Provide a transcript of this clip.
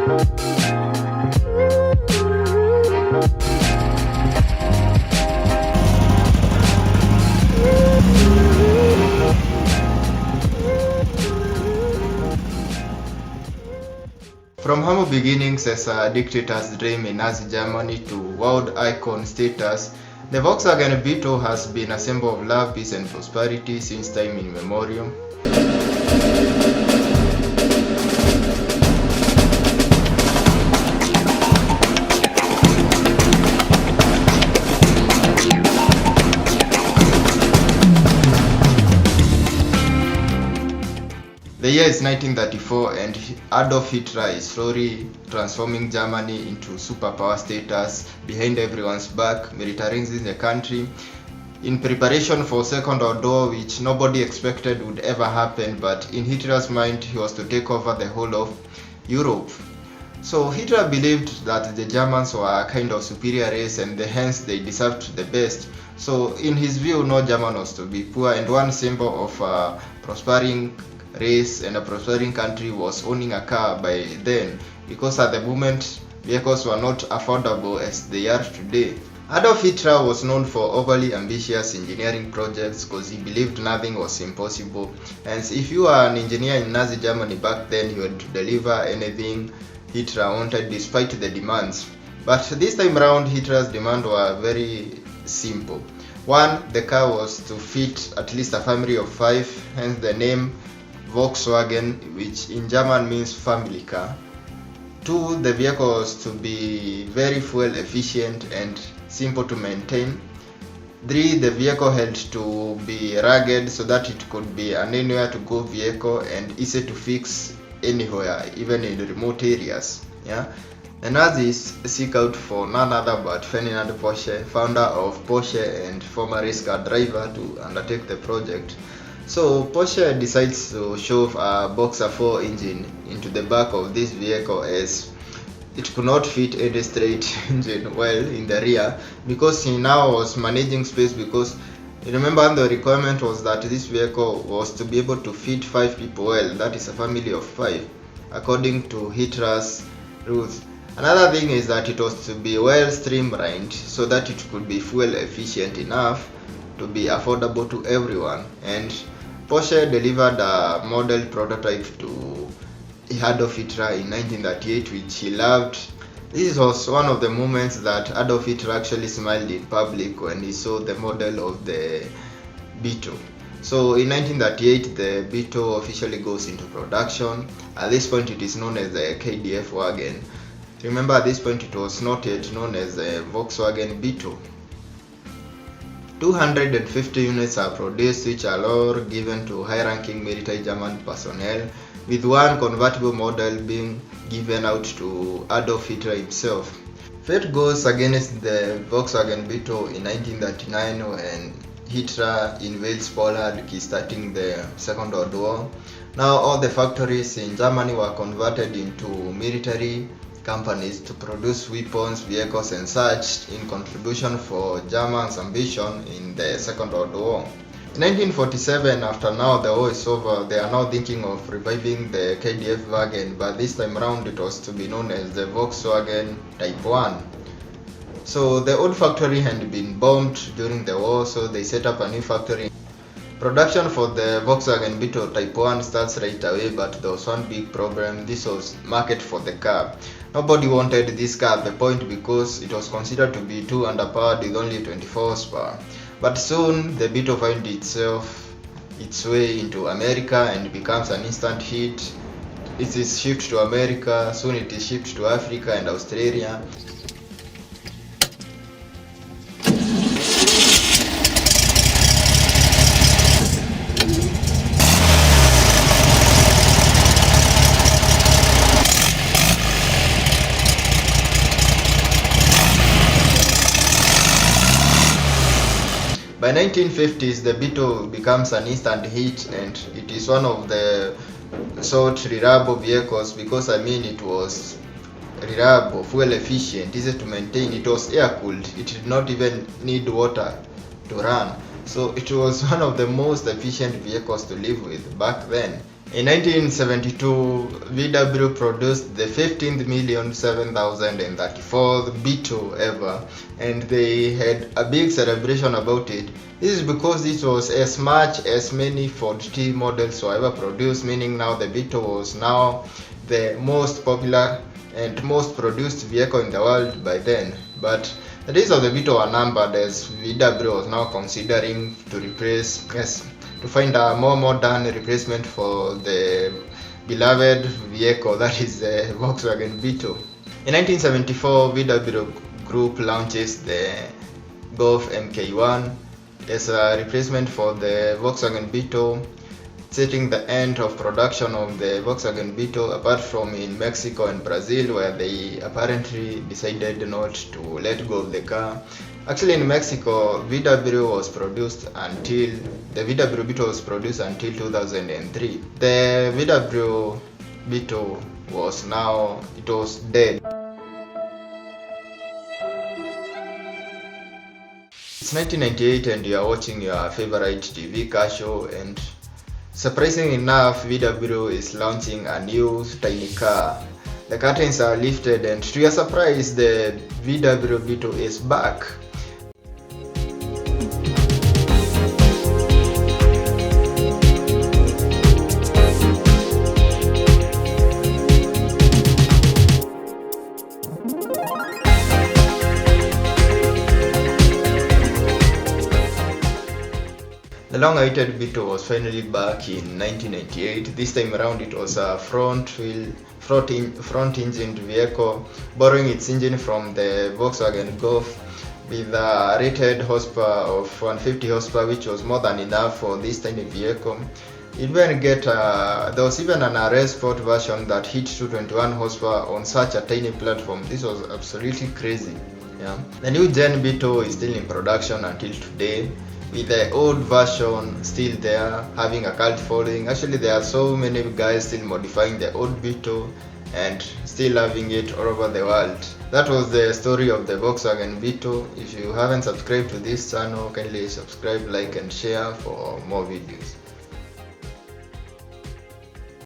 From humble beginnings as a dictator's dream in Nazi Germany to world icon status, the Volkswagen Beetle has been a symbol of love, peace and prosperity since time immemorial. The year is 1934 and Adolf Hitler is slowly transforming Germany into superpower status behind everyone's back, militarizing the country in preparation for Second World War, which nobody expected would ever happen, but in Hitler's mind he was to take over the whole of Europe. So Hitler believed that the Germans were a kind of superior race and hence they deserved the best. So in his view, no German was to be poor, and one symbol of a prospering race and a prospering country was owning a car by then, because at the moment vehicles were not affordable as they are today. Adolf Hitler was known for overly ambitious engineering projects because he believed nothing was impossible, and if you are an engineer in Nazi Germany back then, you had to deliver anything Hitler wanted despite the demands. But this time around, Hitler's demands were very simple. One, the car was to fit at least a family of 5, hence the name Volkswagen, which in German means family car. 2, the vehicle was to be very fuel efficient and simple to maintain. 3, the vehicle had to be rugged so that it could be an anywhere to go vehicle and easy to fix anywhere, even in remote areas. The Nazis seek out for none other but Ferdinand Porsche, founder of Porsche and former race car driver, to undertake the project. So Porsche decides to shove a Boxer 4 engine into the back of this vehicle, as it could not fit any straight engine well in the rear, because he now was managing space, because remember the requirement was that this vehicle was to be able to fit 5 people well, that is a family of 5, according to Hitler's rules. Another thing is that it was to be well streamlined so that it could be fuel efficient enough to be affordable to everyone, and Porsche delivered a model prototype to Adolf Hitler in 1938, which he loved. This was one of the moments that Adolf Hitler actually smiled in public when he saw the model of the Beetle. So in 1938, the Beetle officially goes into production. At this point, it is known as the KDF wagon. Remember, at this point, it was not yet known as the Volkswagen Beetle. 250 units are produced, which are all given to high-ranking military German personnel, with one convertible model being given out to Adolf Hitler himself. Fate goes against the Volkswagen Beetle in 1939 when Hitler invades Poland, starting the Second World War. Now all the factories in Germany were converted into military companies to produce weapons, vehicles and such in contribution for Germans' ambition in the Second World War. In 1947, after now the war is over, they are now thinking of reviving the KDF wagon, but this time around it was to be known as the Volkswagen Type 1. So the old factory had been bombed during the war, so they set up a new factory. Production for the Volkswagen Beetle Type 1 starts right away, but there was one big problem. This was market for the car. Nobody wanted this car at the point because it was considered to be too underpowered with only 24 horsepower. But soon the Beetle finds its way into America and becomes an instant hit. It is shipped to America, soon it is shipped to Africa and Australia. By 1950s, the Beetle becomes an instant hit, and it is one of the sort reliable vehicles because it was reliable, fuel efficient, easy to maintain. It was air cooled. It did not even need water to run. So it was one of the most efficient vehicles to live with back then. In 1972, VW produced the 15,007,034th Beetle ever, and they had a big celebration about it. This is because it was as much as many Ford T models were ever produced, meaning now the Beetle was now the most popular and most produced vehicle in the world by then. But the days of the Beetle are numbered, as VW was now considering to find a more modern replacement for the beloved vehicle that is the Volkswagen Beetle. In 1974, VW Group launches the Golf MK1 as a replacement for the Volkswagen Beetle, setting the end of production of the Volkswagen Beetle, apart from in Mexico and Brazil, where they apparently decided not to let go of the car. Actually, in Mexico, the VW Beetle was produced until 2003. The VW Beetle was dead. It's 1998 and you are watching your favorite TV car show, and surprisingly enough, VW is launching a new tiny car. The curtains are lifted and to your surprise, the VW Beetle is back. The long-awaited Beetle was finally back in 1998. This time around it was a front-engined vehicle, borrowing its engine from the Volkswagen Golf with a rated horsepower of 150 horsepower, which was more than enough for this tiny vehicle. There was even an RS Sport version that hit 221 horsepower on such a tiny platform. This was absolutely crazy. Yeah. The new Gen Beetle is still in production until today, with the old version still there, having a cult following. Actually, there are so many guys still modifying the old Beetle and still loving it all over the world. That was the story of the Volkswagen Beetle. If you haven't subscribed to this channel, kindly subscribe, like and share for more videos.